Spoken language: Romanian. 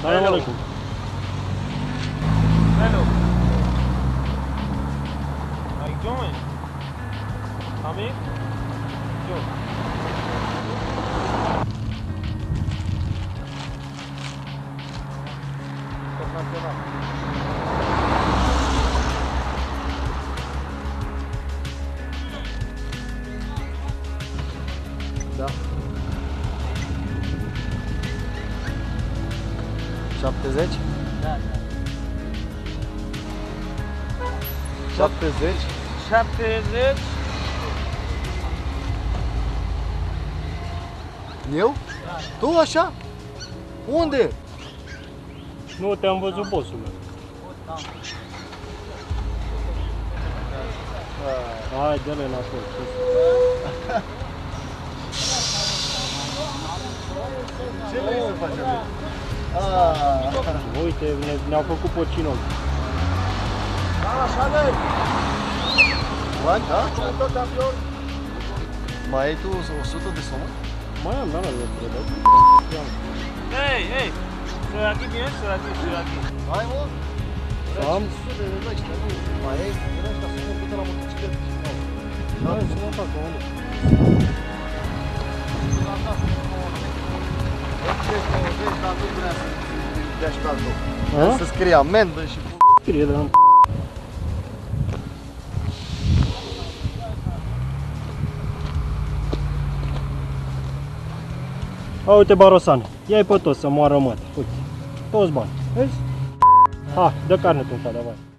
Salam alaikum. Hello. How you doing? Come in. Yo. Da. 70? Da, 70? 70. Eu? Tu așa? Unde? Nu te-am văzut, bossul meu. Hai, dă-le înapoi. Ce vrei să facem? Uite, ne-au făcut pocinul. Bani, da? Mai ai tu 100 de somă? Mai am, n-am eu să dau. Hey, hey. Soy aquí bien, soy aquí. Hai, mă? Am. Mai ai? Din ăștia să mă ducă la motocicletă. Hai, să mă fac, unde? Dar nu vrea să dea și pe altul. A? Să scrie amendă și... Scrie, dar... A, uite, Barosane, ia-i pe toți să moară măt. Uite, toți bani, vezi? Ha, dă carnetul în cadă, vai.